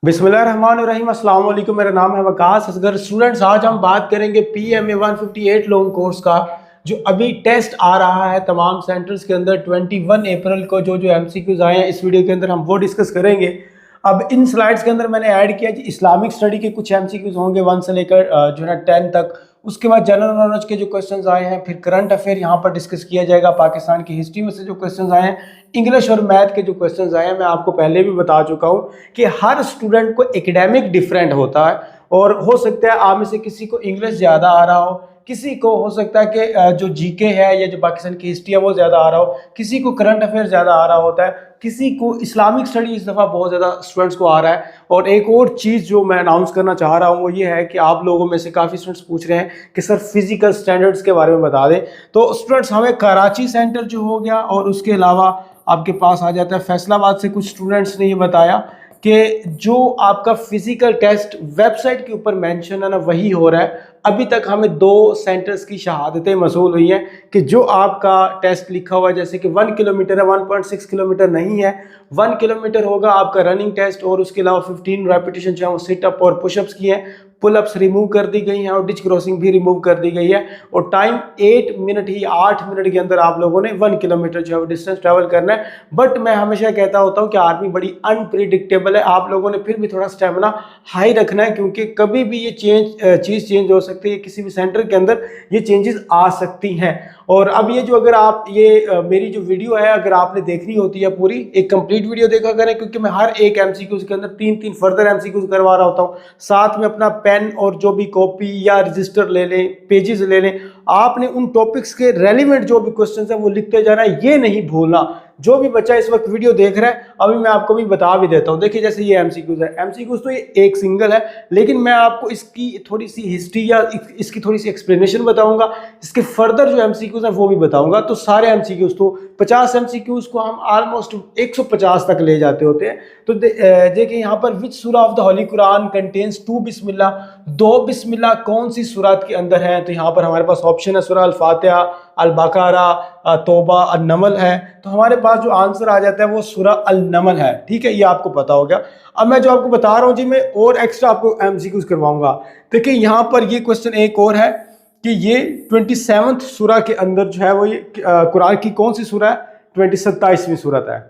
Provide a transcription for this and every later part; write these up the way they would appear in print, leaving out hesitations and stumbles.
बिस्मिल्लाहिर्रहमानिर्रहीम। अस्सलाम वालेकुम। मेरा नाम है वकास असगर। स्टूडेंट्स, आज हम बात करेंगे PMA 158 लॉन्ग कोर्स का जो अभी टेस्ट आ रहा है तमाम सेंटर्स के अंदर 21 अप्रैल को। जो जो MCQs आए हैं इस वीडियो के अंदर हम वो डिस्कस करेंगे। अब इन स्लाइड्स के अंदर मैंने ऐड किया जी इस्लामिक स्टडी के कुछ MCQs होंगे 1 से लेकर जो है 10 तक। उसके बाद जनरल नॉलेज के जो क्वेश्चंस आए हैं, फिर करंट अफेयर यहाँ पर डिस्कस किया जाएगा। पाकिस्तान की हिस्ट्री में से जो क्वेश्चंस आए हैं, इंग्लिश और मैथ के जो क्वेश्चंस आए हैं, मैं आपको पहले भी बता चुका हूँ कि हर स्टूडेंट को एकेडमिक डिफरेंट होता है और हो सकता है आप में से किसी को इंग्लिश ज़्यादा आ रहा हो, किसी को हो सकता है कि जो जीके है या जो पाकिस्तान की हिस्ट्री है वो ज़्यादा आ रहा हो, किसी को करंट अफेयर ज़्यादा आ रहा होता है, किसी को इस्लामिक स्टडी इस दफ़ा बहुत ज़्यादा स्टूडेंट्स को आ रहा है। और एक और चीज़ जो मैं अनाउंस करना चाह रहा हूँ वो ये है कि आप लोगों में से काफ़ी स्टूडेंट्स पूछ रहे हैं कि सर फिजिकल स्टैंडर्ड्स के बारे में बता दें। तो स्टूडेंट्स, हमें कराची सेंटर जो हो गया और उसके अलावा आपके पास आ जाता है फैसलाबाद से। कुछ स्टूडेंट्स ने ये बताया कि जो आपका फिजिकल टेस्ट वेबसाइट के ऊपर मेंशन है ना वही हो रहा है। अभी तक हमें 2 सेंटर्स की शहादतें मसूल हुई हैं कि जो आपका टेस्ट लिखा हुआ है जैसे कि 1 किलोमीटर है, 1.6 किलोमीटर नहीं है, 1 किलोमीटर होगा आपका रनिंग टेस्ट। और उसके अलावा 15 रेपिटेशन जो है वो सिटअप और पुशअप्स की हैं। पुलअप्स रिमूव कर दी गई हैं और डिच क्रॉसिंग भी रिमूव कर दी गई है। और टाइम 8 मिनट ही 8 मिनट के अंदर आप लोगों ने 1 किलोमीटर जो है डिस्टेंस ट्रैवल करना है। बट मैं हमेशा कहता होता हूँ कि आर्मी बड़ी अनप्रिडिक्टेबल है, आप लोगों ने फिर भी थोड़ा स्टेमिना हाई रखना है क्योंकि कभी भी ये चीज़ चेंज हो सकती है। किसी भी सेंटर के अंदर ये चेंजेस आ सकती हैं। और अब ये जो अगर आप ये मेरी जो वीडियो है अगर आपने देखनी होती है पूरी, एक कंप्लीट वीडियो देखा करें क्योंकि मैं हर एक MCQs के अंदर 3-3 फर्दर MCQs करवा रहा होता हूँ। साथ में अपना पेन और जो भी कॉपी या रजिस्टर ले लें, पेजेस ले लें। आपने उन टॉपिक्स के रेलिवेंट जो भी क्वेश्चंस हैं वो लिखते जाना है, ये नहीं भूलना। जो भी बच्चा इस वक्त वीडियो देख रहा है अभी मैं आपको भी बता भी देता हूँ। देखिए जैसे ये MCQs है, MCQs तो ये एक सिंगल है लेकिन मैं आपको इसकी थोड़ी सी हिस्ट्री या इसकी थोड़ी सी एक्सप्लेनेशन बताऊंगा, इसके फर्दर जो MCQs है वो भी बताऊंगा। तो सारे MCQs तो 50 MCQs को हम ऑलमोस्ट 150 तक ले जाते होते हैं। तो देखिए यहाँ पर विच सूरा of the holy Quran contains 2 बिस्मिल्लाह, 2 बिस्मिल्लाह कौन सी सूरत के अंदर है? तो यहाँ पर हमारे पास ऑप्शन है सूरा अल फातिहा, अल बकरा, तौबा, अल नमल है। तो हमारे पास जो आंसर आ जाता है वो सूरा अल नमल है। ठीक है, ये आपको पता हो गया। अब मैं जो आपको बता रहा हूँ जी, मैं और एक्स्ट्रा आपको MCQs करवाऊंगा। देखिए यहाँ पर ये क्वेश्चन एक और है कि ये 27th सूरा के अंदर जो है वो ये कुरान की कौन सी सूरा है? 27वीं सूरत है।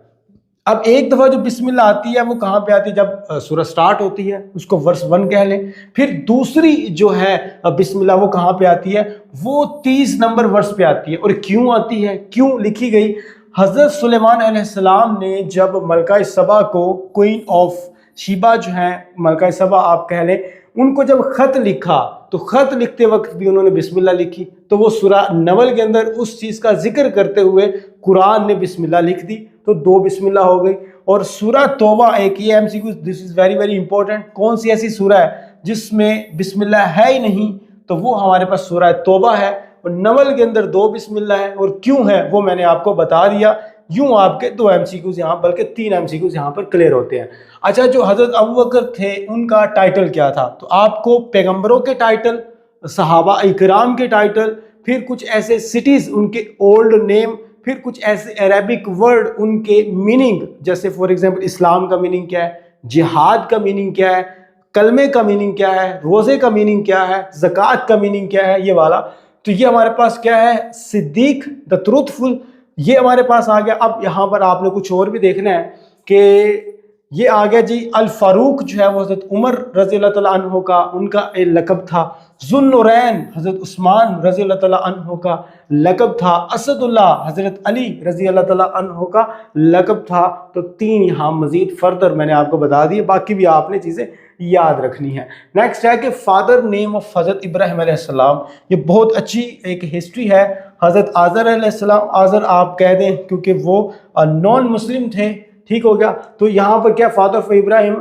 अब एक दफ़ा जो बिस्मिल्लाह आती है वो कहाँ पे आती है? जब सूरह स्टार्ट होती है उसको वर्स 1 कह लें। फिर दूसरी जो है बिस्मिल्लाह वो कहाँ पे आती है? वो 30 नंबर वर्स पे आती है। और क्यों आती है, क्यों लिखी गई? हज़रत सुलेमान अलैहिस्सलाम ने जब मलका सबा को, क्वीन ऑफ शीबा जो है मलका सबा आप कह लें, उनको जब ख़त लिखा तो ख़त लिखते वक्त भी उन्होंने बिस्मिल्लाह लिखी। तो वो सूरह नमल के अंदर उस चीज़ का जिक्र करते हुए कुरान ने बिस्मिल्लाह लिख दी, तो 2 बिस्मिल्लाह हो गई। और सूरह तौबा एक ये MCQ, this is very very important. कौन सी ऐसी सूरह है जिसमें बिस्मिल्लाह है ही नहीं? तो वो हमारे पास सूरह तौबा है। और नमल के अंदर 2 बिस्मिल्लाह है। और क्यों है वो मैंने आपको बता दिया। यूं आपके 2 MCQs यहाँ बल्कि 3 MCQs यहाँ पर क्लियर होते हैं। अच्छा, जो हज़रत अबू बकर थे उनका टाइटल क्या था? तो आपको पैगंबरों के टाइटल, सहाबा इकराम के टाइटल, फिर कुछ ऐसे सिटीज़ उनके ओल्ड नेम, फिर कुछ ऐसे अरेबिक वर्ड उनके मीनिंग, जैसे फॉर एग्जांपल इस्लाम का मीनिंग क्या है, जिहाद का मीनिंग क्या है, कलमे का मीनिंग क्या है, रोज़े का मीनिंग क्या है, ज़कात का मीनिंग क्या है, ये वाला। तो ये हमारे पास क्या है? सिद्दीक द ट्रूथफुल, ये हमारे पास आ गया। अब यहाँ पर आपने कुछ और भी देखना है कि ये आ गया जी अल फारूक जो है वो हज़रत उमर रज़ी अल्लाह तआला अन्हु का उनका एक लक़ब था। ज़ुन्नुरैन हज़रत उस्मान रज़ी अल्लाह तआला अन्हु का लक़ब था। असदुल्लाह हज़रत अली रज़ी अल्लाह तआला अन्हु का लक़ब था। तो 3 यहाँ मज़ीद फर्दर मैंने आपको बता दिए, बाकी भी आपने चीज़ें याद रखनी है। नेक्स्ट है कि फादर नेम ऑफ हज़रत इब्राहिम अलैहिस्सलाम, ये बहुत अच्छी एक हिस्ट्री है। हज़रत आज़र अलैहिस्सलाम, आज़र आप कह दें क्योंकि वो नॉन मुस्लिम थे। ठीक हो गया। तो यहाँ पर क्या फादर ऑफ इब्राहिम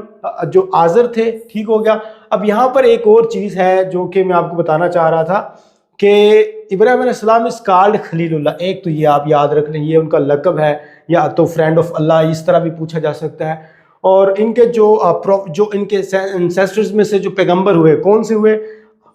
जो आज़र थे। ठीक हो गया। अब यहाँ पर एक और चीज़ है जो कि मैं आपको बताना चाह रहा था कि इब्राहिम अलैहिस्सलाम इस कॉल्ड खलीलुल्लाह। एक तो ये आप याद रख लें, ये उनका लक़ब है, या तो फ्रेंड ऑफ अल्लाह इस तरह भी पूछा जा सकता है। और इनके जो इनके एंसेस्टर्स में से जो पैगंबर हुए कौन से हुए?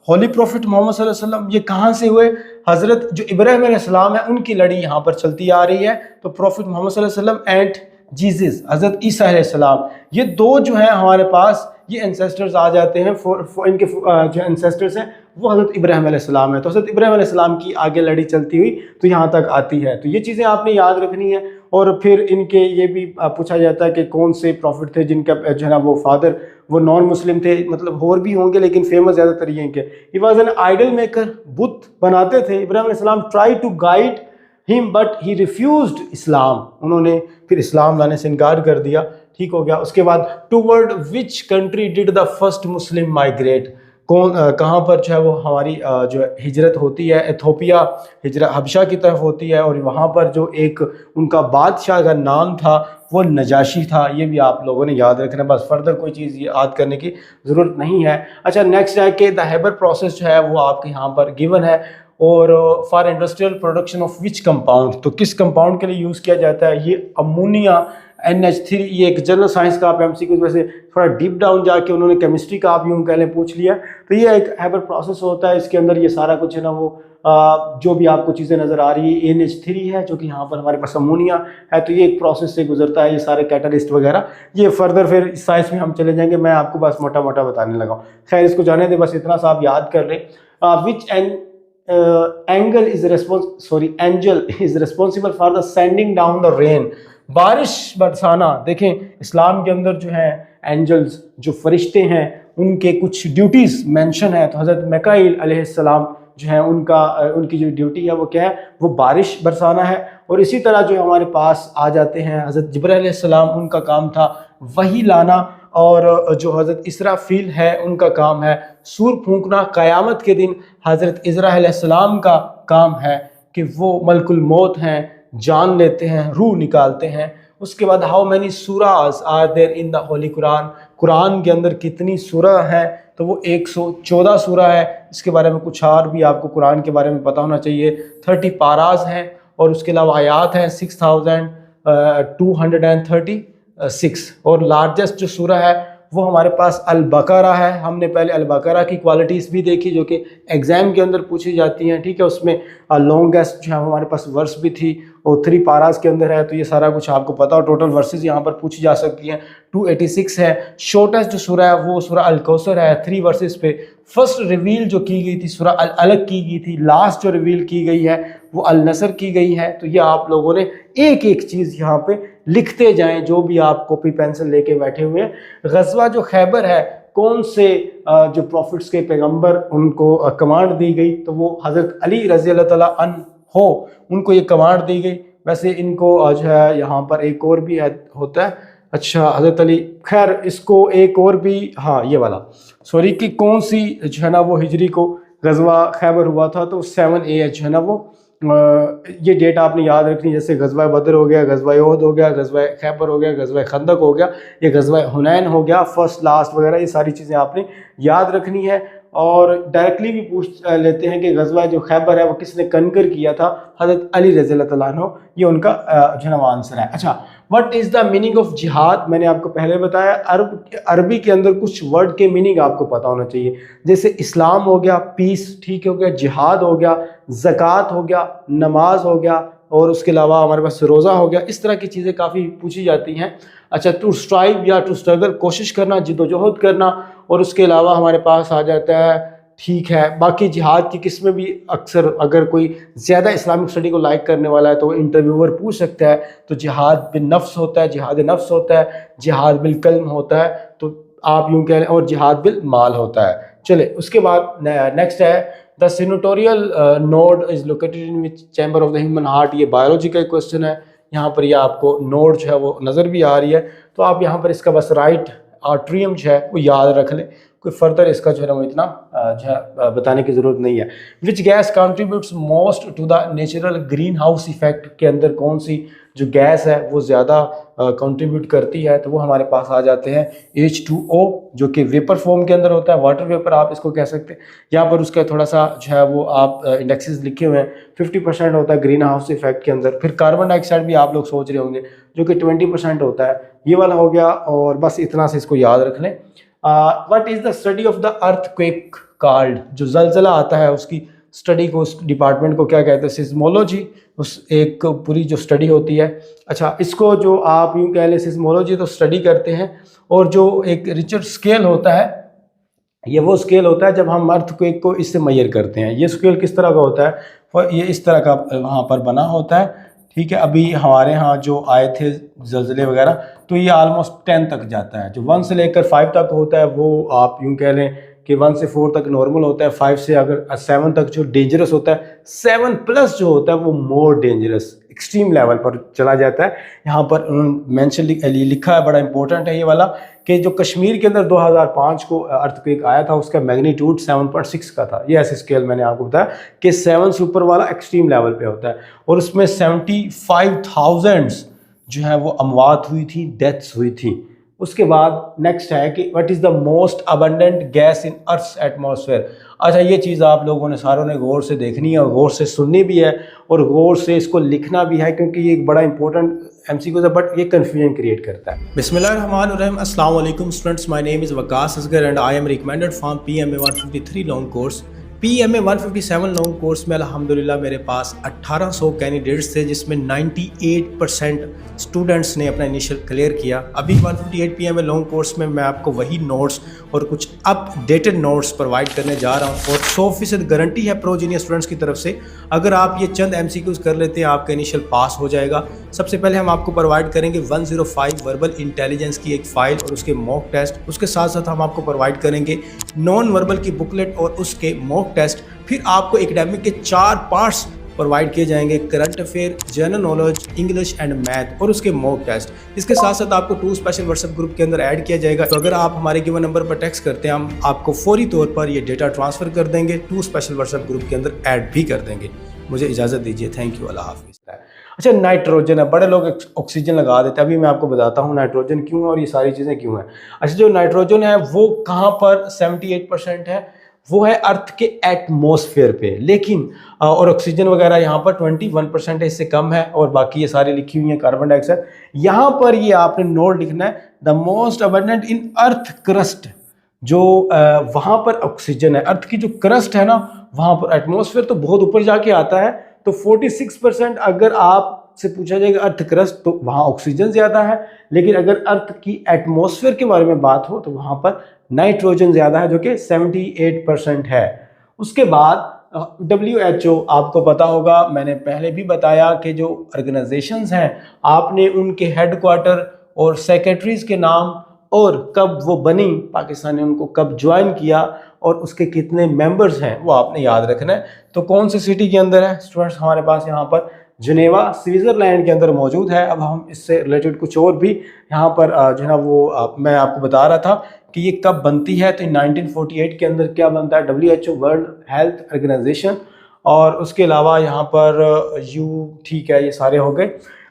होली प्रॉफिट मोहम्मद सल्लल्लाहु अलैहि वसल्लम। ये कहाँ से हुए? हज़रत जो इब्राहिम अलैहिस्सलाम है उनकी लड़ी यहाँ पर चलती आ रही है। तो प्रॉफिट मोहम्मद सल्लल्लाहु अलैहि वसल्लम एंड जीसस, हज़रत ईसा अलैहिस्सलाम, ये दो जो हैं हमारे पास ये एंसेस्टर्स आ जाते हैं। इनके जो एंसेस्टर्स हैं वो हज़रत इब्राहीम अलैहिस्सलाम है। तो हज़रत इब्राहीम अलैहिस्सलाम की आगे लड़ी चलती हुई तो यहाँ तक आती है। तो ये चीज़ें आपने याद रखनी है। और फिर इनके ये भी पूछा जाता है कि कौन से प्रॉफिट थे जिनका जो है ना वो फादर वो नॉन मुस्लिम थे, मतलब और भी होंगे लेकिन फेमस ज़्यादातर ये के। He was an idol maker, बुत बनाते थे। इब्राहीम अलैहिस्सलाम try to guide him but he refused Islam, उन्होंने फिर इस्लाम लाने से इनकार कर दिया। ठीक हो गया। उसके बाद toward which country did the first Muslim migrate, कौन कहाँ पर जो है वो हमारी जो हिजरत होती है, एथोपिया हिजरत हबशा की तरफ होती है। और वहाँ पर जो एक उनका बादशाह का नाम था वो नजाशी था। ये भी आप लोगों ने याद रखना, बस फर्दर कोई चीज़ याद करने की ज़रूरत नहीं है। अच्छा, नेक्स्ट है कि द हेबर प्रोसेस जो है वो आपके यहाँ पर गिवन है। और for industrial production of which compound, तो किस कंपाउंड के लिए यूज़ किया जाता है, ये अमोनिया NH3। ये एक जनरल साइंस का आप MCQ वैसे थोड़ा डीप डाउन जाके उन्होंने केमिस्ट्री का आप यूँ कह लें पूछ लिया। तो ये एक हेबर प्रोसेस होता है, इसके अंदर ये सारा कुछ है ना वो जो भी आपको चीज़ें नज़र आ रही है NH3 है, जो कि यहाँ पर हमारे पास अमोनिया है। तो ये एक प्रोसेस से गुजरता है, ये सारे कैटलिस्ट वगैरह। ये फर्दर फिर साइंस में हम चले जाएंगे, मैं आपको बस मोटा मोटा बताने लगा हूँ। खैर, इसको जाने दे, बस इतना सा आप याद कर लें। Which angle is angel is responsible for the sending down the rain, बारिश बरसाना। देखें, इस्लाम के अंदर जो है एंजल्स जो फरिश्ते हैं उनके कुछ ड्यूटीज़ मेंशन है। तो हज़रत मिकाईल अलैहिस्सलाम जो है उनकी जो ड्यूटी है वो क्या है, वो बारिश बरसाना है। और इसी तरह जो हमारे पास आ जाते हैं हज़रत जिब्राईल अलैहिस्सलाम, उनका काम था वही लाना। और जो हज़रत इसराफील है उनका काम है सूर फूंकना। क़यामत के दिन हज़रत इज़राइल अलैहिस्सलाम का काम है कि वो मलकुल मौत हैं, जान लेते हैं, रूह निकालते हैं। उसके बाद how many surahs are there in the holy Quran, कुरान के अंदर कितनी सूरह हैं, तो वो 114 सूरह है। इसके बारे में कुछ और भी आपको कुरान के बारे में पता होना चाहिए। 30 पाराज हैं और उसके अलावा आयात हैं 6236। और लार्जेस्ट जो सूरह है वो हमारे पास अल बकरा है। हमने पहले अल बकरा की क्वालिटीज़ भी देखी जो कि एग्ज़ाम के अंदर पूछी जाती हैं। ठीक है, उसमें लॉन्गेस्ट जो है हमारे पास वर्स भी थी और 3 पारास के अंदर है। तो ये सारा कुछ आपको पता हो। टोटल वर्सेस यहाँ पर पूछी जा सकती हैं 286 है। शॉर्टेस्ट जो सूरह है वो सूरह अल कौसर है 3 वर्सेस पे। फर्स्ट रिवील जो की गई थी सूरह अल अलग की गई थी। लास्ट जो रिवील की गई है वो अल नसर की गई है। तो ये आप लोगों ने एक एक चीज़ यहाँ पे लिखते जाएं, जो भी आप कॉपी पेंसिल लेके बैठे हुए हैं। गज़वा जो खैबर है, कौन से जो प्रॉफिट्स के पैगंबर उनको कमांड दी गई, तो वो हज़रत अली रज़ी अल्लाह तआला अन्हो उनको ये कमांड दी गई। वैसे इनको जो है यहाँ पर एक और भी होता है, अच्छा हज़रत अली, खैर इसको एक और भी, हाँ ये वाला सॉरी, कि कौन सी जो है ना वो हिजरी को गज़वा खैबर हुआ था, तो 7 जो है ना वो ये डेट आपने याद रखनी। जैसे गज़वा बदर हो गया, गज़वा ओहद हो गया, गज़वा खैबर हो गया, गज़वा खंदक हो गया, ये गज़वा हुनैन हो गया, फर्स्ट लास्ट वगैरह, ये सारी चीज़ें आपने याद रखनी है। और डायरेक्टली भी पूछ लेते हैं कि गज़वा जो खैबर है वो किसने कनकर किया था, हज़रत अली रज़ी अल्लाह तआला अन्हु, ये उनका जो है आंसर है। अच्छा, what is the meaning of जिहाद, मैंने आपको पहले बताया। अरबी के अंदर कुछ वर्ड के मीनिंग आपको पता होना चाहिए। जैसे इस्लाम हो गया, पीस, ठीक हो गया, जिहाद हो गया, ज़कात हो गया, नमाज हो गया, और उसके अलावा हमारे पास रोज़ा हो गया। इस तरह की चीज़ें काफ़ी पूछी जाती हैं। अच्छा, टू स्ट्राइव या टू स्ट्रगल, कोशिश करना, जिद्दोजहद करना। और उसके अलावा हमारे पास आ जाता है, ठीक है, बाकी जिहाद की किस्में भी अक्सर अगर कोई ज़्यादा इस्लामिक स्टडी को लाइक करने वाला है तो इंटरव्यूअर पूछ सकता है। तो जिहाद बिन नफ्स होता है, जिहाद नफ्स होता है, जिहाद बिल कल्म होता है, तो आप यूँ कह लें, और जिहाद बिल माल होता है। चले, उसके बाद नेक्स्ट है the sinoatrial node is located in which chamber of the human heart. ये बायोलॉजी का क्वेश्चन है। यहाँ पर ये आपको नोड जो है वो नज़र भी आ रही है। तो आप यहाँ पर इसका बस राइट आर्ट्रियम जो है वो याद रख लें, कोई फर्दर इसका जो है वो इतना जो है बताने की ज़रूरत नहीं है। Which gas contributes most to the natural green house effect, के अंदर कौन सी जो गैस है वो ज़्यादा कंट्रीब्यूट करती है, तो वो हमारे पास आ जाते हैं H2O, जो कि वेपर फॉर्म के अंदर होता है, वाटर वेपर आप इसको कह सकते हैं। यहाँ पर उसका थोड़ा सा जो है वो आप इंडेक्सेस लिखे हुए हैं। 50% होता है ग्रीन हाउस इफेक्ट के अंदर। फिर कार्बन डाइऑक्साइड भी आप लोग सोच रहे होंगे, जो कि 20% होता है, ये वाला हो गया। और बस इतना से इसको याद रख लें। What is the study of the earthquake called, जो जलजला आता है उसकी स्टडी को, उस डिपार्टमेंट को क्या कहते हैं, सिस्मोलॉजी, उस एक पूरी जो स्टडी होती है। अच्छा, इसको जो आप यूँ कह लें सिस्मोलॉजी तो स्टडी करते हैं, और जो एक रिचर्ड स्केल होता है, ये वो स्केल होता है जब हम अर्थक्वेक को इससे मेजर करते हैं। ये स्केल किस तरह का होता है, और ये इस तरह का वहाँ पर बना होता है, ठीक है। अभी हमारे यहाँ जो आए थे ज़लज़ले वगैरह, तो ये ऑलमोस्ट 10 तक जाता है। जो 1 से लेकर 5 तक होता है वो आप यूँ कह लें कि 1 से 4 तक नॉर्मल होता है, 5 से अगर 7 तक जो डेंजरस होता है, 7 प्लस जो होता है वो मोर डेंजरस, एक्सट्रीम लेवल पर चला जाता है। यहाँ पर उन्होंने मेंशन लिखा है, बड़ा इंपॉर्टेंट है ये वाला, कि जो कश्मीर के अंदर 2005 को अर्थक्वेक आया था उसका मैग्नीट्यूड 7.6 का था। ये ऐसे स्केल मैंने आपको बताया कि 7 से ऊपर वाला एक्सट्रीम लेवल पे होता है, और उसमें 75,000 जो है वो अमवात हुई थी, डेथ्स हुई थी। उसके बाद नेक्स्ट है कि what is the most abundant gas in earth's atmosphere. अच्छा, ये चीज़ आप लोगों ने सारों ने गौर से देखनी है और गौर से सुननी भी है और गौर से इसको लिखना भी है, क्योंकि ये एक बड़ा इंपॉर्टेंट एमसीक्यू है, बट ये कन्फ्यूजन क्रिएट करता है। बिस्मिल्लाहिर्रहमानिर्रहीम, अस्सलाम वालेकुम students, my name is Waqas Asghar and I am recommended from PMA 153 long course. PMA 157 long course में अल्हम्दुलिल्लाह मेरे पास 1800 कैंडिडेट्स थे, जिसमें 98% स्टूडेंट्स ने अपना इनिशियल क्लियर किया। अभी 158 PMA लॉन्ग कोर्स में मैं आपको वही नोट्स और कुछ अपडेटेड नोट्स प्रोवाइड करने जा रहा हूँ, और 100% गारंटी है प्रोजीनियर स्टूडेंट्स की तरफ से। अगर आप ये चंद MCQs कर लेते हैं आपका इनिशियल पास हो जाएगा। सबसे पहले हम आपको प्रोवाइड करेंगे 105 वर्बल इंटेलिजेंस की एक फ़ाइल और उसके मॉक टेस्ट। उसके साथ साथ हम आपको प्रोवाइड करेंगे नॉन वर्बल की बुकलेट और उसके मॉक टेस्ट। फिर आपको एकेडमिक के 4 पार्ट्स प्रोवाइड किए जाएंगे, current affair, general knowledge, English and math और उसके मॉक टेस्ट। इसके साथ साथ आपको 2 स्पेशल व्हाट्सएप ग्रुप के अंदर ऐड किया जाएगा। तो अगर आप हमारे गिवन नंबर पर टेक्स्ट करते हैं, हम आपको फौरी तौर पर ये डेटा ट्रांसफ़र कर देंगे, 2 स्पेशल व्हाट्सएप ग्रुप के अंदर ऐड भी कर देंगे। मुझे इजाज़त दीजिए, थैंक यू, अल्लाह हाफिज़। अच्छा, नाइट्रोजन है, बड़े लोग ऑक्सीजन लगा देते हैं। अभी मैं आपको बताता हूँ नाइट्रोजन क्यों है और ये सारी चीज़ें क्यों हैं। अच्छा, जो नाइट्रोजन है वो कहाँ पर 78% है, वो है अर्थ के एटमॉस्फेयर पे, लेकिन और ऑक्सीजन वगैरह यहाँ पर 21% है, इससे कम है, और बाकी ये सारी लिखी हुई हैं कार्बन डाइऑक्साइड। यहाँ पर ये आपने नोट लिखना है, the most abundant in earth crust, जो वहाँ पर ऑक्सीजन है। अर्थ की जो क्रस्ट है ना, वहाँ पर एटमॉस्फेयर तो बहुत ऊपर जाके आता है, तो 46% अगर आपसे पूछा जाएगा अर्थ क्रस्ट तो वहाँ ऑक्सीजन ज़्यादा है, लेकिन अगर अर्थ की एटमॉस्फेयर के बारे में बात हो तो वहाँ पर नाइट्रोजन ज़्यादा है, जो कि 78% है। उसके बाद WHO, आपको पता होगा, मैंने पहले भी बताया कि जो ऑर्गेनाइजेशंस हैं आपने उनके हेडक्वार्टर और सेक्रेटरीज़ के नाम और कब वो बनी, पाकिस्तान ने उनको कब ज्वाइन किया और उसके कितने मेंबर्स हैं वो आपने याद रखना है। तो कौन सी सिटी के अंदर है स्टूडेंट्स, हमारे पास यहाँ पर जिनेवा स्विट्ज़रलैंड के अंदर मौजूद है। अब हम इससे रिलेटेड कुछ और भी यहाँ पर जो है ना वो मैं आपको बता रहा था कि ये कब बनती है। तो 1948 के अंदर क्या बनता है, WHO वर्ल्ड हेल्थ ऑर्गेनाइजेशन, और उसके अलावा यहाँ पर ठीक है, ये सारे हो गए।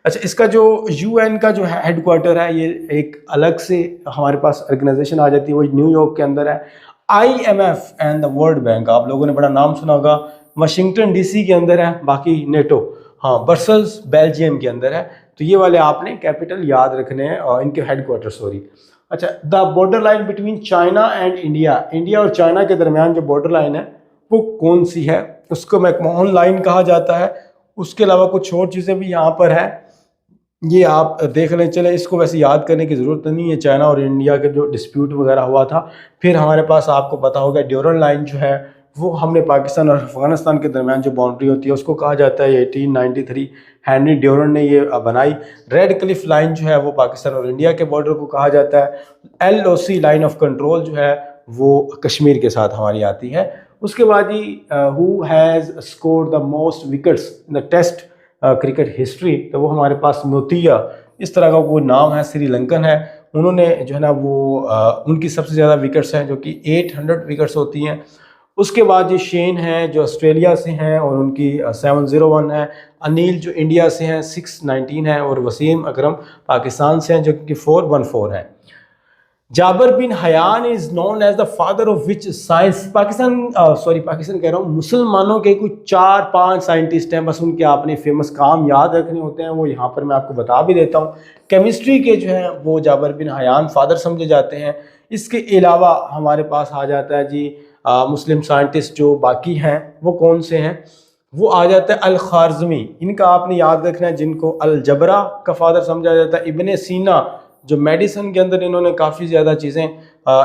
अच्छा, इसका जो UN का जो हेडक्वार्टर है ये एक अलग से हमारे पास ऑर्गेनाइजेशन आ जाती है, वो न्यूयॉर्क के अंदर है। IMF and the world bank, आप लोगों ने बड़ा नाम सुना होगा, वाशिंगटन DC के अंदर है। बाकी नेटो, हाँ, ब्रसल्स बेल्जियम के अंदर है। तो ये वाले आपने कैपिटल याद रखने हैं और इनके हेडक्वार्टर, सॉरी। अच्छा, the border line between China and India, India और चाइना के दरमियान जो बॉर्डर लाइन है वो कौन सी है, उसको मैकमोहन लाइन कहा जाता है। उसके अलावा कुछ और चीज़ें भी यहाँ पर है, ये आप देख लें। चले, इसको वैसे याद करने की ज़रूरत नहीं है, चाइना और इंडिया के जो डिस्प्यूट वगैरह हुआ था। फिर हमारे पास आपको पता होगा ड्यूरल लाइन जो है वो हमने पाकिस्तान और अफगानिस्तान के दरमियान जो बाउंड्री होती है उसको कहा जाता है 1893 हेनरी ड्यूरन ने ये बनाई। रेड क्लिफ लाइन जो है वो पाकिस्तान और इंडिया के बॉर्डर को कहा जाता है। LOC लाइन ऑफ कंट्रोल जो है वो कश्मीर के साथ हमारी आती है। उसके बाद ही who has scored the most wickets in the test cricket history, तो वो हमारे पास मोतिया इस तरह का कोई नाम है, श्रीलंकन है। उन्होंने जो है ना वो उनकी सबसे ज़्यादा विकेट्स हैं जो कि 800 विकेट्स होती हैं। उसके बाद ये शेन हैं जो ऑस्ट्रेलिया से हैं और उनकी 701 है। अनिल जो इंडिया से हैं 619 है, और वसीम अकरम पाकिस्तान से हैं जो कि 414 है। Jabir bin Hayyan is known as the father of which science, Pakistan कह रहा हूँ, मुसलमानों के कुछ 4-5 साइंटिस्ट हैं, बस उनके आपने फेमस काम याद रखने होते हैं, वो यहाँ पर मैं आपको बता भी देता हूँ। केमिस्ट्री के जो हैं वो जाबर बिन हयान फादर समझे जाते हैं। इसके अलावा हमारे पास आ जाता है जी मुस्लिम साइंटिस्ट जो बाकी हैं वो कौन से हैं, वो आ जाता है अल-ख़ारज़मी। इनका आपने याद रखना है, जिनको अल-जबरा का फादर समझा जाता है। इब्ने सीना जो मेडिसिन के अंदर इन्होंने काफ़ी ज़्यादा चीज़ें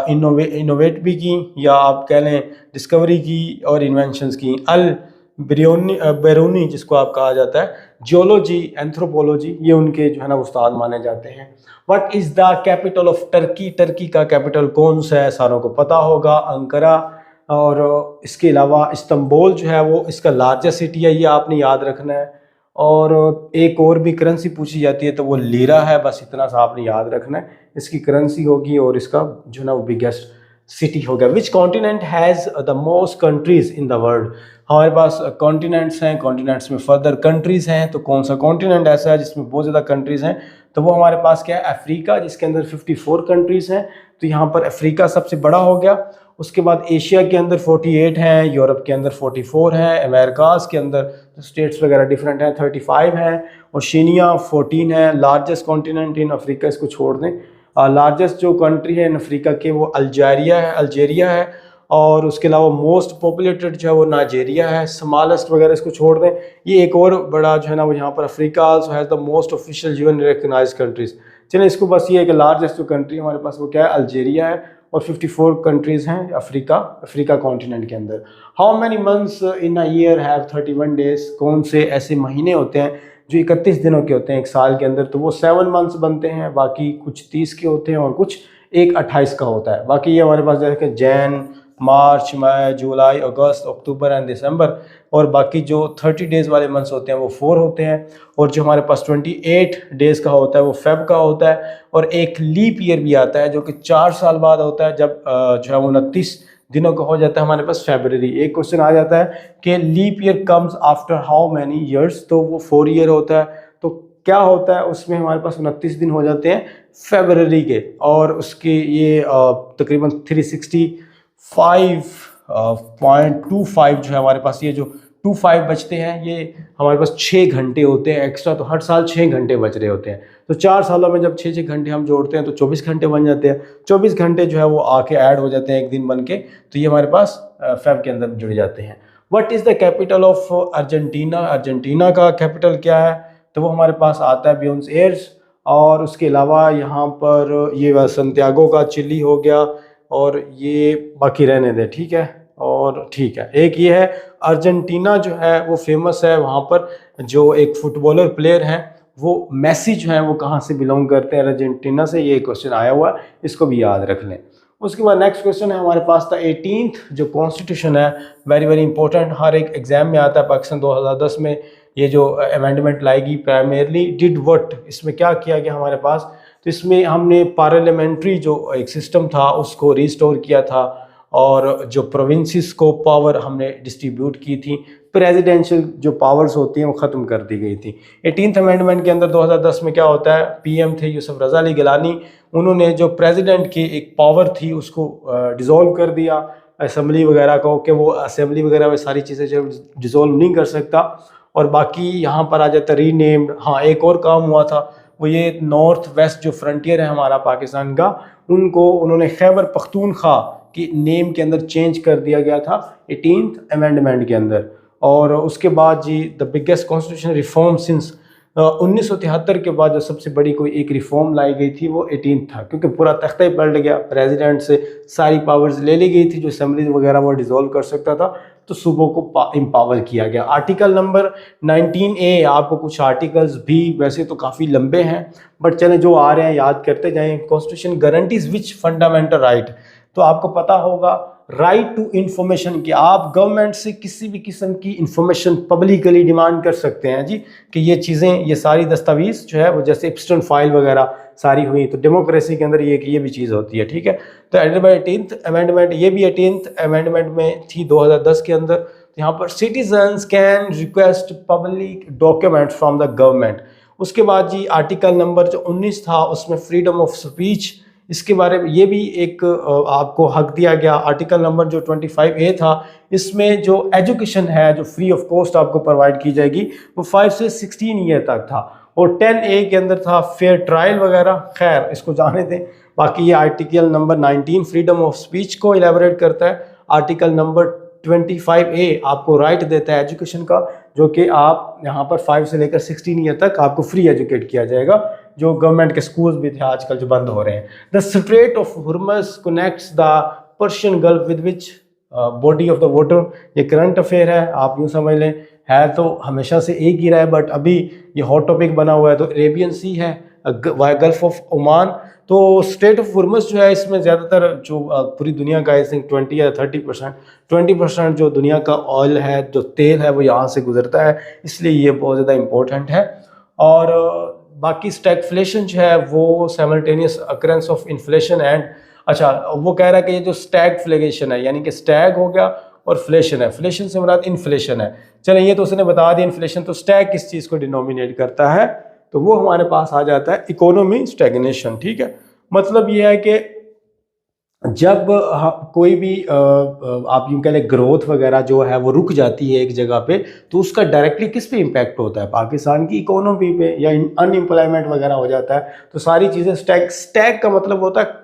इनोवेट भी की, या आप कह लें डिस्कवरी की और इन्वेंशंस की। अल बेरूनी जिसको आप कहा जाता है, जियोलॉजी, एंथ्रोपोलॉजी, ये उनके जो है ना उस्ताद माने जाते हैं। What is the capital of Turkey? Turkey का कैपिटल कौन सा है? सारों को पता होगा, अंकारा। और इसके अलावा इस्तांबुल जो है वो इसका लार्जेस्ट सिटी है, ये आपने याद रखना है। और एक और भी करेंसी पूछी जाती है तो वो लीरा है, बस इतना सा आपने याद रखना है, इसकी करेंसी होगी और इसका जो है ना वो बिगेस्ट सिटी होगा। Which continent has the most countries in the world? हमारे पास कॉन्टिनेंट्स हैं, कॉन्टिनेंट्स में फर्दर कंट्रीज़ हैं, तो कौन सा कॉन्टिनेंट ऐसा है जिसमें बहुत ज़्यादा कंट्रीज़ हैं? तो वो हमारे पास क्या है, अफ्रीका, जिसके अंदर 54 कंट्रीज़ हैं। तो यहाँ पर अफ्रीका सबसे बड़ा हो गया। उसके बाद एशिया के अंदर 48 हैं, यूरोप के अंदर 44 हैं, अमेरिकाज़ के अंदर स्टेट्स वगैरह डिफरेंट हैं 35 हैं, ओशिनिया 14 है। लार्जेस्ट कॉन्टिनेंट इन अफ्रीका, इसको छोड़ दें। लार्जेस्ट जो कंट्री है इन अफ्रीका के वो अल्जीरिया है। और उसके अलावा मोस्ट पॉपुलेटेड जो है वो नाइजीरिया है। स्मॉलेस्ट वगैरह इसको छोड़ दें। ये एक और बड़ा जो है ना वो यहाँ पर Africa also has the most official UN recognized countries. चलिए इसको बस ये है कि लार्जेस्ट जो कंट्री हमारे पास वो क्या है, अल्जीरिया है। और 54 कंट्रीज़ हैं अफ्रीका कॉन्टिनेंट के अंदर। How many months in a year have 31 days? कौन से ऐसे महीने होते हैं जो 31 दिनों के होते हैं एक साल के अंदर? तो वो 7 मंथ्स बनते हैं, बाकी कुछ 30 के होते हैं और कुछ एक 28 का होता है। बाकी ये हमारे पास जैसे कि जैन, मार्च, मई, जुलाई, अगस्त, अक्टूबर एंड दिसंबर। और बाकी जो 30 डेज़ वाले मंथ्स होते हैं वो 4 होते हैं। और जो हमारे पास 28 डेज़ का होता है वो फेब का होता है। और एक लीप ईयर भी आता है जो कि 4 साल बाद होता है, जब जो है 29 दिनों का हो जाता है हमारे पास फरवरी। एक क्वेश्चन आ जाता है कि leap year comes after how many years? तो वो 4 ईयर होता है। तो क्या होता है उसमें हमारे पास 29 दिन हो जाते हैं फरवरी के। और उसके ये तकरीबन 365.25 जो है हमारे पास, ये जो 25 बचते हैं ये हमारे पास 6 घंटे होते हैं एक्स्ट्रा। तो हर साल 6 घंटे बच रहे होते हैं। तो 4 सालों में जब 6 घंटे हम जोड़ते हैं तो 24 घंटे बन जाते हैं। 24 घंटे जो है वो आके ऐड हो जाते हैं एक दिन बन के, तो ये हमारे पास फेब के अंदर जुड़ जाते हैं। What is the capital of Argentina? Argentina का कैपिटल क्या है? तो वो हमारे पास आता है ब्यूनस एयर्स। और उसके अलावा यहाँ पर ये संतियागो का चिली हो गया, और ये बाकी रहने दें, ठीक है। और ठीक है, एक ये है अर्जेंटीना जो है वो फेमस है। वहाँ पर जो एक फुटबॉलर प्लेयर हैं वो मेसी जो है वो कहाँ से बिलोंग करते हैं? अर्जेंटीना से। ये क्वेश्चन आया हुआ है, इसको भी याद रख लें। उसके बाद नेक्स्ट क्वेश्चन है हमारे पास था 18th जो कॉन्स्टिट्यूशन है, वेरी वेरी इंपॉर्टेंट, हर एक एग्जाम में आता है। पाकिस्तान 2010 में ये जो अमेंडमेंट लाएगी प्राइमरली डिड व्हाट, इसमें क्या किया गया हमारे पास? तो इसमें हमने पार्लियामेंट्री जो एक सिस्टम था उसको रिस्टोर किया था, और जो प्रोविंसेस को पावर हमने डिस्ट्रीब्यूट की थी। प्रेसिडेंशियल जो पावर्स होती हैं वो ख़त्म कर दी गई थी। 18th अमेंडमेंट के अंदर 2010 में क्या होता है, पीएम थे यूसुफ रज़ा अली गिलानी, उन्होंने जो प्रेसिडेंट की एक पावर थी उसको डिज़ोल्व कर दिया असम्बली वगैरह को, कि वो असम्बली वगैरह में सारी चीज़ें जो डिज़ोल्व नहीं कर सकता। और बाकी यहाँ पर आ जाता रीनेम्ड। हाँ, एक और काम हुआ था, वो ये नॉर्थ वेस्ट जो फ्रंटियर है हमारा पाकिस्तान का, उनको उन्होंने खैबर पख्तूनख्वा की नेम के अंदर चेंज कर दिया गया था 18th अमेंडमेंट के अंदर। और उसके बाद जी the biggest constitution reform since 1973 के बाद जो सबसे बड़ी कोई एक रिफॉर्म लाई गई थी वो 18th था, क्योंकि पूरा तख्ता ही पलट गया। प्रेसिडेंट से सारी पावर्स ले ली गई थी, जो असेंबली वगैरह वो डिसॉल्व कर सकता था, तो सूबों को एम्पावर किया गया। आर्टिकल नंबर 19A, आपको कुछ आर्टिकल्स भी वैसे तो काफ़ी लंबे हैं बट चलें जो आ रहे हैं याद करते जाएं। कॉन्स्टिट्यूशन गारंटीज विच फंडामेंटल राइट, तो आपको पता होगा राइट टू इंफॉर्मेशन की, आप गवर्नमेंट से किसी भी किस्म की इंफॉर्मेशन पब्लिकली डिमांड कर सकते हैं जी, कि ये चीज़ें, ये सारी दस्तावेज़ जो है वो जैसे एप्स्टन फाइल वगैरह सारी हुई, तो डेमोक्रेसी के अंदर ये भी चीज़ होती है, ठीक है। तो 18th अमेंडमेंट, ये भी 18th अमेंडमेंट में थी 2010 के अंदर। तो यहाँ पर citizens can request public documents from the government. उसके बाद जी आर्टिकल नंबर जो 19 था उसमें फ्रीडम ऑफ स्पीच, इसके बारे में ये भी एक आपको हक दिया गया। आर्टिकल नंबर जो 25A था, इसमें जो एजुकेशन है जो फ्री ऑफ कॉस्ट आपको प्रोवाइड की जाएगी वो 5 से 16 ईयर तक था। और 10A के अंदर था फेयर ट्रायल वगैरह, खैर इसको जाने दें। बाकी ये article number 19 freedom of speech को इलेबोरेट करता है। आर्टिकल नंबर 25A आपको राइट देता है एजुकेशन का, जो कि आप यहाँ पर 5 से लेकर 16 ईयर तक आपको फ्री एजुकेट किया जाएगा, जो गवर्नमेंट के स्कूल्स भी थे आजकल जो बंद हो रहे हैं। The strait of Hormuz connects the Persian Gulf with which body of the water, ये करंट अफेयर है, आप यूँ समझ लें। है तो हमेशा से एक ही रहा है, बट अभी ये हॉट टॉपिक बना हुआ है। तो अरेबियन सी है, गल्फ ऑफ ओमान। तो स्ट्रेट ऑफ हुर्मस जो है, इसमें ज़्यादातर जो पूरी दुनिया का आई थिंक 20 या 20% जो दुनिया का ऑयल है, जो तेल है, वो यहाँ से गुजरता है, इसलिए ये बहुत ज़्यादा इम्पोर्टेंट है। और बाकी स्टैगफ्लेशन जो है वो simultaneous occurrence of inflation and, अच्छा वो कह रहा है कि ये जो स्टैगफ्लेशन है, यानी कि स्टैग हो गया और फ्लेशन है, फ्लेशन से मुराद इन्फ्लेशन है। चलें ये तो उसने बता दिया इन्फ्लेशन। तो स्टैग किस चीज़ को डिनोमिनेट करता है, तो वो हमारे पास आ जाता है इकोनॉमी स्टैग्नेशन। ठीक है, मतलब ये है कि जब कोई भी आप यूँ कह लें ग्रोथ वगैरह जो है वो रुक जाती है एक जगह पे, तो उसका डायरेक्टली किस पे इम्पैक्ट होता है, पाकिस्तान की इकोनॉमी पे, या अनएम्प्लॉयमेंट वगैरह हो जाता है। तो सारी चीज़ें स्टैग का मतलब होता है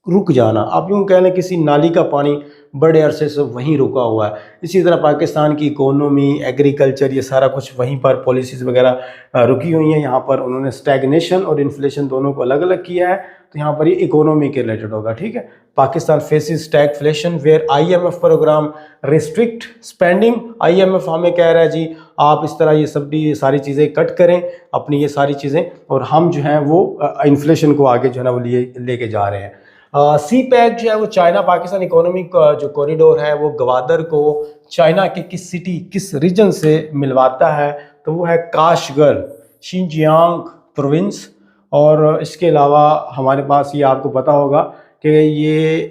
रुक जाना। आप यूँ कह लें किसी नाली का पानी बड़े अरसे से वहीं रुका हुआ है, इसी तरह पाकिस्तान की इकोनॉमी, एग्रीकल्चर, ये सारा कुछ वहीं पर पॉलिसीज़ वगैरह रुकी हुई हैं। यहाँ पर उन्होंने स्टैग्नेशन और इन्फ्लेशन दोनों को अलग अलग किया है, तो यहाँ पर ये इकोनॉमी के रिलेटेड होगा। ठीक है, Pakistan faces stagflation where IMF program restrict spending. IMF हमें कह रहा है जी आप इस तरह ये सब भी सारी चीज़ें कट करें अपनी ये सारी चीज़ें, और हम जो हैं वो इन्फ्लेशन को आगे जो है ना वो लेके जा रहे हैं। CPEC जो है वो चाइना पाकिस्तान इकोनॉमिक जो कॉरिडोर है वो गवादर को चाइना के किस सिटी, किस रीजन से मिलवाता है, तो वो है काशगर, शिनजियांग प्रोविंस। और इसके अलावा हमारे पास ये आपको पता होगा कि ये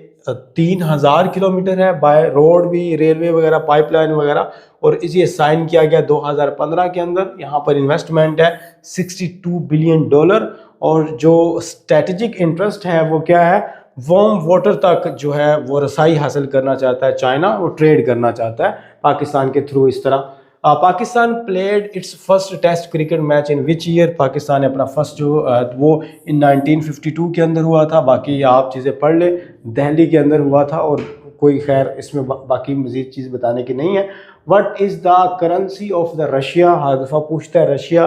3000 किलोमीटर है बाय रोड भी, रेलवे वगैरह, पाइपलाइन वगैरह, और इसे साइन किया गया 2015 के अंदर। यहाँ पर इन्वेस्टमेंट है $62 बिलियन, और जो स्ट्रेटेजिक इंटरेस्ट है वो क्या है, वार्म वाटर तक जो है वो रसाई हासिल करना चाहता है चाइना, वो ट्रेड करना चाहता है पाकिस्तान के थ्रू। इस तरह Pakistan played its first test cricket match in which year, Pakistan ने अपना फर्स्ट जो वो इन 1952 के अंदर हुआ था। बाकी आप चीज़ें पढ़ ले, दिल्ली के अंदर हुआ था, और कोई खैर इसमें बाकी मज़ीद चीज़ बताने की नहीं है। What is the currency of the Russia, हर दफ़ा पूछता है रशिया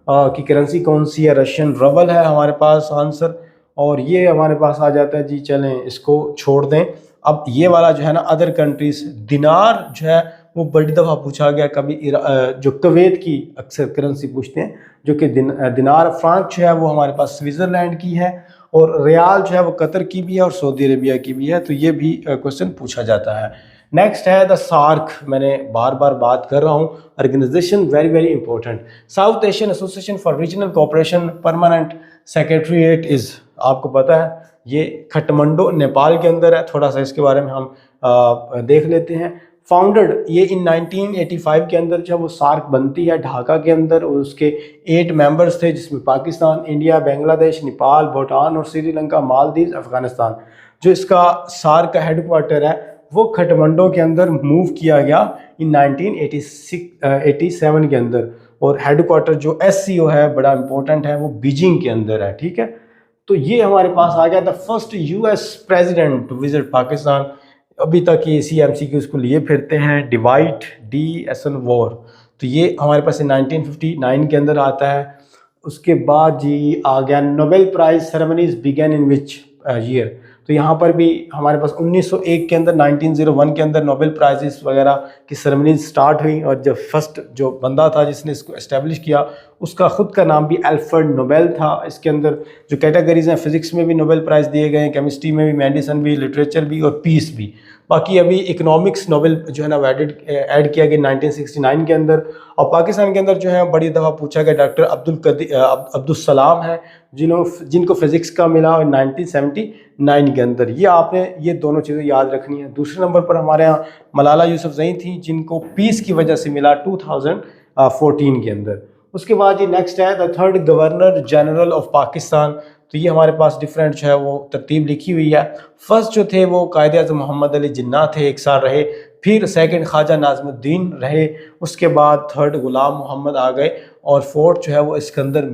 की करेंसी कौन सी है, रशियन रबल है हमारे पास आंसर, और ये हमारे पास आ जाता है जी। चलें इसको छोड़ दें। अब ये वाला जो है ना अदर कंट्रीज, दिनार जो है वो बड़ी दफ़ा पूछा गया, कभी जो कुवैत की अक्सर करेंसी पूछते हैं, जो कि दिनार। फ्रांक जो है वो हमारे पास स्विट्ज़रलैंड की है, और रियाल जो है वो कतर की भी है और सऊदी अरेबिया की भी है। तो ये भी क्वेश्चन पूछा जाता है। नेक्स्ट है द सार्क, मैंने बार बार बात कर रहा हूँ, organization very very important. South Asian Association for Regional Cooperation, permanent secretariat is, आपको पता है ये खटमंडो नेपाल के अंदर है। थोड़ा सा इसके बारे में हम देख लेते हैं। फाउंडेड ये इन 1985 के अंदर जब वो सार्क बनती है ढाका के अंदर, और उसके 8 मेंबर्स थे, जिसमें पाकिस्तान, इंडिया, बांग्लादेश, नेपाल, भूटान और श्रीलंका, मालदीव, अफगानिस्तान। जो इसका सार्क का हेडक्वार्टर है वो खटमंडो के अंदर मूव किया गया इन 1987 के अंदर, और हेडक्वार्टर जो SCO है बड़ा इंपॉर्टेंट है, वो बीजिंग के अंदर है। ठीक है, तो ये हमारे पास आ गया the first US president to visit Pakistan. अभी तक ये इसी MCQ को लिए फिरते हैं, डिवाइड डी एसनवॉर, तो ये हमारे पास 1959 के अंदर आता है। उसके बाद जी आ गया Nobel prize ceremonies began in which year, तो यहाँ पर भी हमारे पास 1901 के अंदर, 1901 के अंदर नोबेल प्राइजेस वगैरह की सेरेमनीज स्टार्ट हुई, और जब फर्स्ट जो बंदा था जिसने इसको एस्टेब्लिश किया उसका ख़ुद का नाम भी अल्फ्रेड नोबेल था। इसके अंदर जो कैटेगरीज हैं, फिज़िक्स में भी नोबेल प्राइज़ दिए गए हैं, केमिस्ट्री में भी, मेडिसिन भी, लिटरेचर भी और पीस भी। बाकी अभी इकोनॉमिक्स नोबेल जो है ना वो ऐड किया गया 1969 के अंदर। और पाकिस्तान के अंदर जो है बड़ी दफ़ा पूछा गया डॉक्टर अब्दुल सलाम है, जिनको फिज़िक्स का मिला 1979 के अंदर। ये आपने ये दोनों चीज़ें याद रखनी है। दूसरे नंबर पर हमारे यहाँ मलाला यूसुफ़ज़ई थी, जिनको पीस की वजह से मिला 2014 के अंदर। उसके बाद ये नेक्स्ट है the third governor general of Pakistan, तो ये हमारे पास डिफरेंट जो है वो तरतीब लिखी हुई है। फर्स्ट जो थे वो कायदे आज़म मोहम्मद अली जिन्ना थे, 1 साल रहे। फिर सेकंड ख्वाजा नाज़मुद्दीन रहे, उसके बाद थर्ड गुलाम मोहम्मद आ गए और फोर्थ जो है वो सिकंदर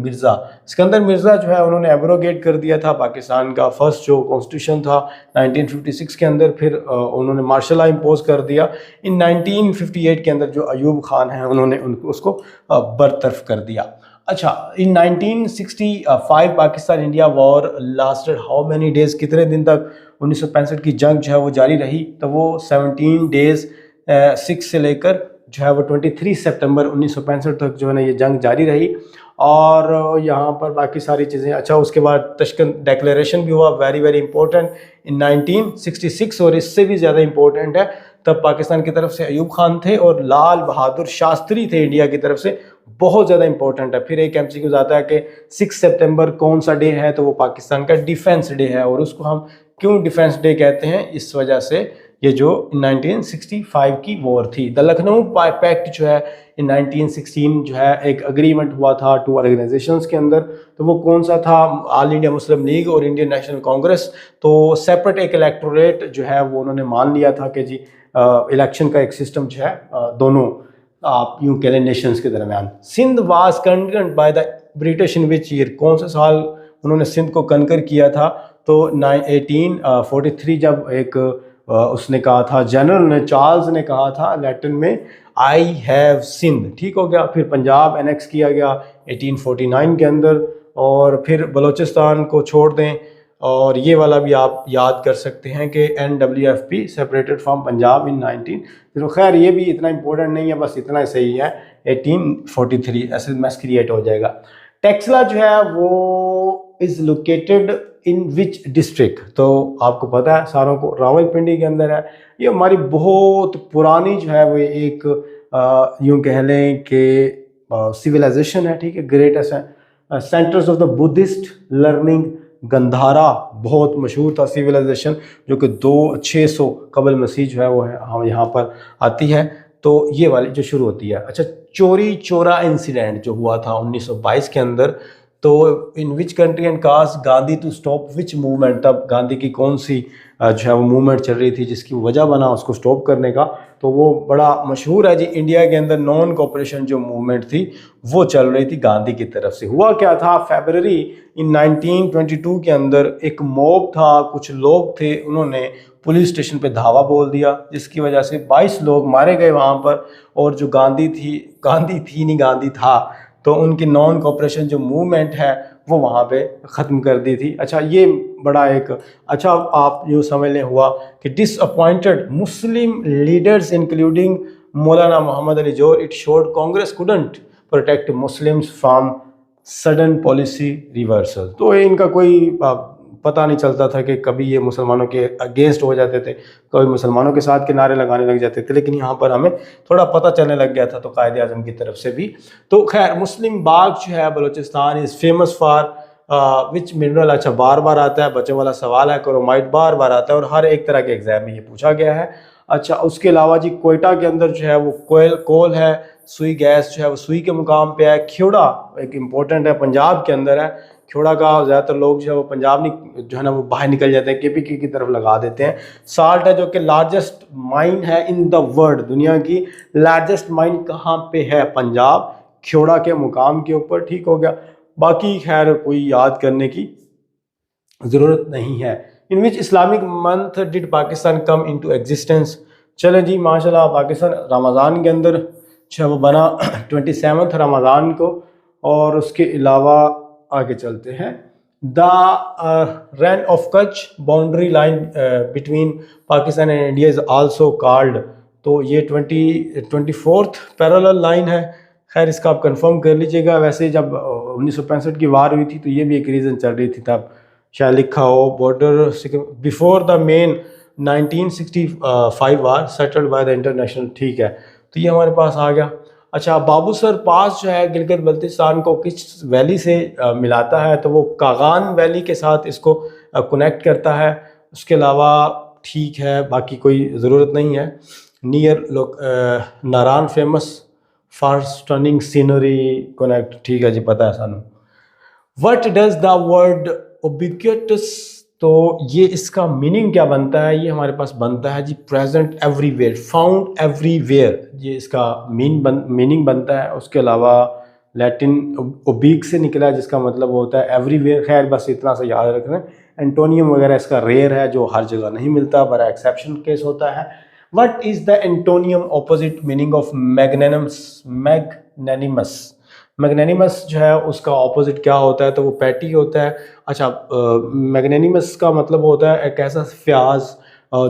मिर्ज़ा जो है उन्होंने एब्रोगेट कर दिया था पाकिस्तान का फर्स्ट जो कॉन्स्टिट्यूशन था 1956 के अंदर। फिर उन्होंने मार्शल लॉ इम्पोज कर दिया। इन 1958 के अंदर जो अयूब खान है उन्होंने उसको बरतरफ कर दिया। अच्छा, इन 1965 Pakistan India war lasted how many days, कितने दिन तक 1965 की जंग जो है वो जारी रही? तो वो 17 डेज 6 से लेकर जो है वो 23 सितंबर 1965 तक जो है ना ये जंग जारी रही। और यहाँ पर बाकी सारी चीज़ें। अच्छा, उसके बाद तशकंद डिक्लेरेशन भी हुआ, वेरी वेरी इंपॉर्टेंट, इन 1966। और इससे भी ज़्यादा इंपॉर्टेंट है, तब पाकिस्तान की तरफ से अयूब खान थे और लाल बहादुर शास्त्री थे इंडिया की तरफ से, बहुत ज़्यादा इंपॉर्टेंट है। फिर एक MCQ आता है कि 6 सितंबर कौन सा डे है? तो वो पाकिस्तान का डिफेंस डे है। और उसको हम क्यों डिफेंस डे कहते हैं? इस वजह से ये जो 1965 की वॉर थी, द लखनऊ पैक्ट जो है इन 1916 जो है एक अग्रीमेंट हुआ था टू ऑर्गेनाइजेशंस के अंदर। तो वो कौन सा था? ऑल इंडिया मुस्लिम लीग और इंडियन नेशनल कांग्रेस। तो सेपरेट एक इलेक्टोरेट जो है वो उन्होंने मान लिया था कि जी इलेक्शन का एक सिस्टम जो है दोनों आप यूँ कह लें नेशंस के दरमियान। Sindh was conquered by the British in which year, कौन सा साल उन्होंने सिंध को कन्कर किया था? तो 1843 जब एक उसने कहा था, जनरल ने चार्ल्स ने कहा था लैटिन में आई हैव सिंध, ठीक हो गया। फिर पंजाब एनेक्स किया गया 1849 के अंदर, और फिर बलूचिस्तान को छोड़ दें। और ये वाला भी आप याद कर सकते हैं कि NWFP सेपरेटेड फ्रॉम पंजाब इन 19। तो खैर ये भी इतना इंपॉर्टेंट नहीं है, बस इतना ही सही है 1843, ऐसे मैस क्रिएट हो जाएगा। टेक्सला जो है वो is located in which district? तो आपको पता है सारों को, रावलपिंडी के अंदर है। ये हमारी बहुत पुरानी जो है वो एक यूँ कह लें कि सिविलाइजेशन है, ठीक है। Great centres of the Buddhist learning, Gandhara बहुत मशहूर था सिविलाइजेशन, जो कि 2600 कबल मसीह जो है वो है हम यहाँ पर आती है। तो ये वाली जो शुरू होती है। अच्छा, चोरी चोरा इंसिडेंट जो हुआ था 1922 के अंदर, तो in which country and caused Gandhi to stop which movement? तब गांधी की कौन सी जो है वो मूवमेंट चल रही थी जिसकी वजह बना उसको स्टॉप करने का? तो वो बड़ा मशहूर है जी, इंडिया के अंदर नॉन कोऑपरेशन जो मूवमेंट थी वो चल रही थी गांधी की तरफ से। हुआ क्या था, फरवरी इन 1922 के अंदर एक मॉब था, कुछ लोग थे, उन्होंने पुलिस स्टेशन पे धावा बोल दिया, जिसकी वजह से 22 लोग मारे गए वहाँ पर। और जो गांधी था, तो उनकी नॉन कोऑपरेशन जो मूवमेंट है वो वहाँ पे ख़त्म कर दी थी। अच्छा, ये बड़ा एक अच्छा आप यूँ समझ लें हुआ कि डिसअपॉइंटेड मुस्लिम लीडर्स इंक्लूडिंग मौलाना मोहम्मद अली जोर, it showed Congress couldn't protect Muslims from sudden policy reversal. तो इनका कोई पता नहीं चलता था कि कभी ये मुसलमानों के अगेंस्ट हो जाते थे, कभी मुसलमानों के साथ के नारे लगाने लग जाते थे, लेकिन यहाँ पर हमें थोड़ा पता चलने लग गया था, तो कायदे आज़म की तरफ से भी। तो खैर, मुस्लिम बाग जो है Balochistan is famous for which mineral? अच्छा, बार बार आता है, बच्चों वाला सवाल है, क्रोमाइट बार बार आता है और हर एक तरह के एग्जाम में ये पूछा गया है। अच्छा, उसके अलावा जी कोयटा के अंदर जो है वो कोल है, सुई गैस जो है वो सुई के मुकाम पे है। खेड़ा एक इम्पोर्टेंट है, पंजाब के अंदर है। खेड़ा का ज़्यादातर लोग जो है वो पंजाब जो है ना वो बाहर निकल जाते हैं, KPK की तरफ लगा देते हैं। साल्ट है जो कि लार्जेस्ट माइन है इन द वर्ल्ड, दुनिया की लार्जेस्ट माइन कहाँ पे है? पंजाब, खेड़ा के मुकाम के ऊपर, ठीक हो गया। बाकी खैर कोई याद करने की ज़रूरत नहीं है। In which Islamic month did Pakistan come into existence? चले जी, माशाल्लाह, पाकिस्तान रमज़ान के अंदर जो वो बना 27 रमज़ान को। और उसके अलावा आगे चलते हैं, the Rann of Kutch boundary line between Pakistan and India is also called. तो ये 24th पैरेलल लाइन है। खैर, इसका आप कंफर्म कर लीजिएगा। वैसे जब 1965 की वार हुई थी तो ये भी एक रीज़न चल रही थी, तब शायद लिखा हो border before the main 1965 war settled by the international, ठीक है। तो ये हमारे पास आ गया। अच्छा, बाबूसर पास जो है गिलगित बल्तिस्तान को किस वैली से मिलाता है? तो वो कागान वैली के साथ इसको कनेक्ट करता है। उसके अलावा ठीक है, बाकी कोई ज़रूरत नहीं है। Near Naran famous for stunning scenery connect, ठीक है जी, पता है सानू। What does the word ubiquitous? तो ये इसका मीनिंग क्या बनता है, ये हमारे पास बनता है जी प्रेजेंट एवरीवेयर, फाउंड एवरीवेयर, ये इसका मीनिंग बनता है। उसके अलावा लैटिन ओबीक से निकला है जिसका मतलब होता है एवरीवेयर। खैर बस इतना सा याद रखना। एंटोनियम वगैरह इसका रेयर है, जो हर जगह नहीं मिलता, बड़ा एक्सेप्शन केस होता है। What is the antonym opposite meaning of magnanimous? Magnanimous जो है उसका ऑपोजिट क्या होता है, तो वो पैटी होता है। अच्छा, मैग्नेनिमस का मतलब होता है एक ऐसा फ्याज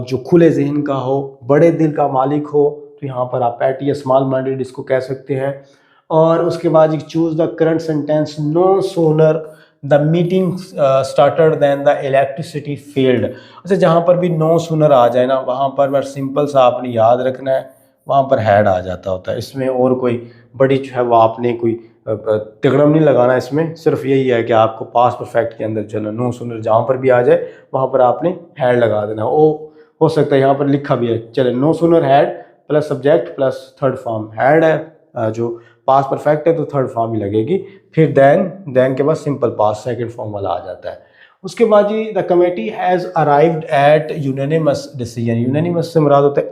जो खुले जहन का हो, बड़े दिल का मालिक हो, तो यहाँ पर आप पैटी या स्मॉल माइंडेड इसको कह सकते हैं। और उसके बाद choose the current sentence, no sooner the meeting started then the electricity failed. अच्छा, जहाँ पर भी नो सूनर आ जाए ना, वहाँ पर बस सिंपल सा आपने याद रखना है, वहाँ पर हैड आ जाता होता है। इसमें और कोई बड़ी जो है वो आपने कोई तिगड़म नहीं लगाना, इसमें सिर्फ यही है कि आपको पास्ट परफेक्ट के अंदर चलना, नो सूनर जहाँ पर भी आ जाए वहाँ पर आपने हैड लगा देना। वो हो सकता है यहाँ पर लिखा भी है, चले no sooner had plus subject plus third form, had है जो पास्ट परफेक्ट है तो थर्ड फॉर्म ही लगेगी, फिर देन के बाद सिंपल पास्ट सेकंड फॉर्म वाला आ जाता है। उसके बाद जी the committee has arrived at unanimous decision. Unanimous से मुराद होता है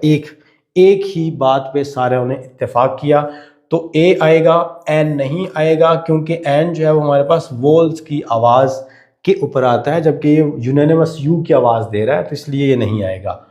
एक ही बात पे सारे ने इत्तेफाक किया, तो ए आएगा, एन नहीं आएगा, क्योंकि एन जो है वो हमारे पास वोल्स की आवाज़ के ऊपर आता है, जबकि ये यूनानिमस यू की आवाज़ दे रहा है, तो इसलिए ये नहीं आएगा।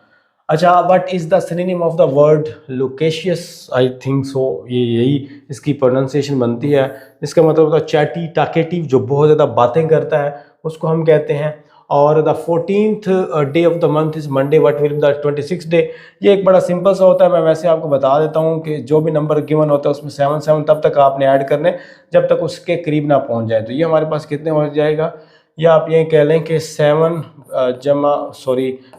अच्छा, what is the synonym of the word loquacious? I think so यही इसकी प्रोनाउंसिएशन बनती है। इसका मतलब होता है चैटी, टाकेटिव, जो बहुत ज़्यादा बातें करता है उसको हम कहते हैं। और the 14th day of the month is Monday, what will the 26th day? ये एक बड़ा सिंपल सा होता है, मैं वैसे आपको बता देता हूँ कि जो भी नंबर गिवन होता है उसमें 7 तब तक आपने ऐड करने जब तक उसके करीब ना पहुँच जाए। तो ये हमारे पास कितने हो जाएगा, या आप ये कह लें कि 7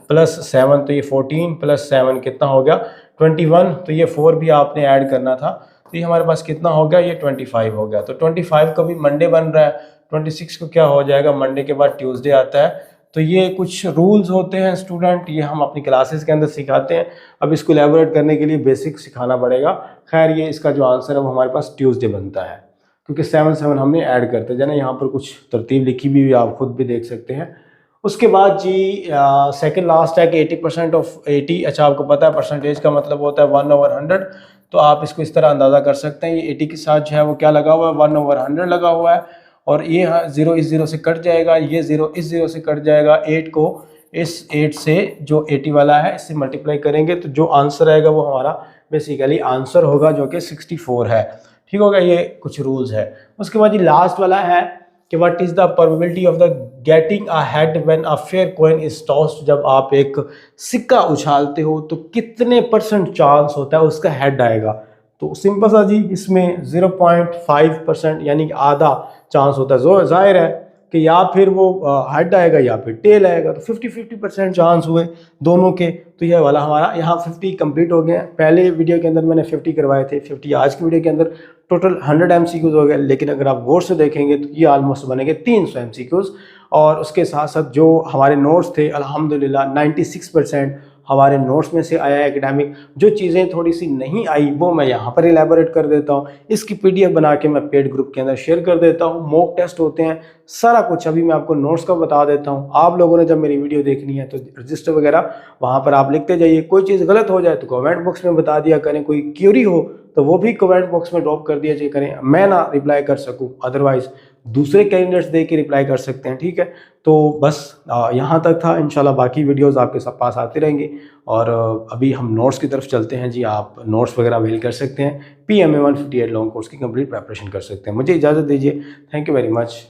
प्लस 7, तो ये 14 प्लस 7 कितना हो गया 21, तो ये 4 भी आपने ऐड करना था, तो ये हमारे पास कितना हो गया, ये 25 हो गया। तो 25 को भी मंडे बन रहा है, 26 को क्या हो जाएगा, मंडे के बाद ट्यूसडे आता है। तो ये कुछ रूल्स होते हैं स्टूडेंट, ये हम अपनी क्लासेस के अंदर सिखाते हैं। अब इसको एलैबोरेट करने के लिए बेसिक सिखाना पड़ेगा। खैर, ये इसका जो आंसर है वो हमारे पास ट्यूसडे बनता है, क्योंकि 7 हमने ऐड करते हैं ना। यहाँ पर कुछ तरतीब लिखी भी हुई, आप खुद भी देख सकते हैं। उसके बाद जी सेकंड लास्ट है कि 80% ऑफ 80। अच्छा, आपको पता है परसेंटेज का मतलब होता है 1/100, तो आप इसको इस तरह अंदाज़ा कर सकते हैं। ये 80 के साथ जो है वो क्या लगा हुआ है, 1/100 लगा हुआ है, और ये 0 इस 0 से कट जाएगा, ये 0 इस 0 से कट जाएगा, 8 को इस 8 से जो 80 वाला है इससे मल्टीप्लाई करेंगे, तो जो आंसर आएगा वो हमारा बेसिकली आंसर होगा, जो कि 64 है। ठीक होगा, ये कुछ रूल्स है। उसके बाद ये लास्ट वाला है कि what is the probability of the getting a head when a fair coin is tossed? जब आप एक सिक्का उछालते हो तो कितने % चांस होता है उसका हेड आएगा? तो सिंपल सा जी, इसमें 0.5% यानी कि आधा चांस होता है। जाहिर है कि या फिर वो हेड आएगा या फिर टेल आएगा, तो 50-50% चांस हुए दोनों के। तो यह वाला हमारा यहाँ 50 कंप्लीट हो गया। पहले वीडियो के अंदर मैंने 50 करवाए थे, 50 आज की वीडियो के अंदर टोटल 100 MCQs हो गए। लेकिन अगर आप गौर से देखेंगे तो ये ऑलमोस्ट बनेंगे 300 MCQs। और उसके साथ साथ जो हमारे नोट्स थे, अल्हम्दुलिल्लाह 96% हमारे नोट्स में से आया है एकेडमिक। जो चीज़ें थोड़ी सी नहीं आई वो मैं यहाँ पर इलेबोरेट कर देता हूँ, इसकी PDF बना के मैं पेड ग्रुप के अंदर शेयर कर देता हूँ। मॉक टेस्ट होते हैं, सारा कुछ अभी मैं आपको नोट्स का बता देता हूँ। आप लोगों ने जब मेरी वीडियो देखनी है तो रजिस्टर वगैरह वहाँ पर आप लिखते जाइए। कोई चीज़ गलत हो जाए तो कमेंट बॉक्स में बता दिया करें, कोई क्यूरी हो तो वो भी कमेंट बॉक्स में ड्रॉप कर दिया जाए करें, मैं ना रिप्लाई कर सकूँ, अदरवाइज़ दूसरे कैंडिडेट्स दे के रिप्लाई कर सकते हैं। ठीक है, तो बस यहाँ तक था। इंशाल्लाह बाकी वीडियोस आपके सब पास आते रहेंगे। और अभी हम नोट्स की तरफ चलते हैं जी। आप नोट्स वगैरह अवेल कर सकते हैं, PMA 158 लॉन्ग कोर्स की कंप्लीट प्रिपरेशन कर सकते हैं। मुझे इजाज़त दीजिए, थैंक यू वेरी मच,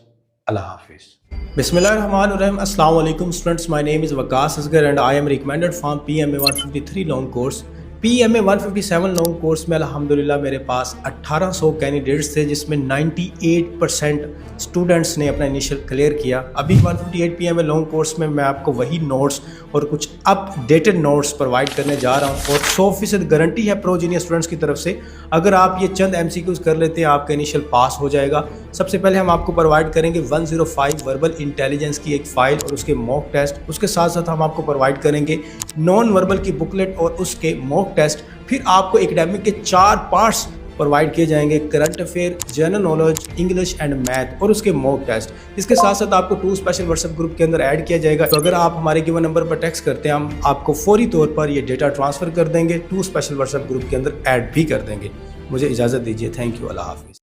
अल्लाह हाफिज़। बिस्मिल्लाहिर्रहमानिर्रहीम, अस्सलाम वालेकुम students, my name is Waqas Asghar and I am recommended from PMA 153 long course. PMA 157 long course में अल्हम्दुलिल्लाह मेरे पास 1800 कैंडिडेट्स थे, जिसमें 98% स्टूडेंट्स ने अपना इनिशियल क्लियर किया। अभी 158 PMA लॉन्ग कोर्स में मैं आपको वही नोट्स और कुछ अपडेटेड नोट्स प्रोवाइड करने जा रहा हूँ, और 100% गारंटी है प्रो जूनियर स्टूडेंट्स की तरफ से। अगर आप ये चंद MCQs कर लेते हैं आपका इनिशियल पास हो जाएगा। सबसे पहले हम आपको प्रोवाइड करेंगे 105 वर्बल इंटेलिजेंस की एक फ़ाइल और उसके मॉक टेस्ट। उसके साथ साथ हम आपको प्रोवाइड करेंगे नॉन वर्बल की बुकलेट और उसके मॉक टेस्ट। फिर आपको एकेडमिक के 4 पार्ट्स प्रोवाइड किए जाएंगे current affair, general knowledge, English and math और उसके मॉक टेस्ट। इसके साथ साथ आपको 2 स्पेशल व्हाट्सएप ग्रुप के अंदर ऐड किया जाएगा। तो अगर आप हमारे गिवन नंबर पर टेक्स्ट करते हैं, हम आपको फौरी तौर पर ये डेटा ट्रांसफर कर देंगे, 2 स्पेशल व्हाट्सएप ग्रुप के अंदर ऐड भी कर देंगे। मुझे इजाज़त दीजिए। Thank you. अल्लाह हाफिज़।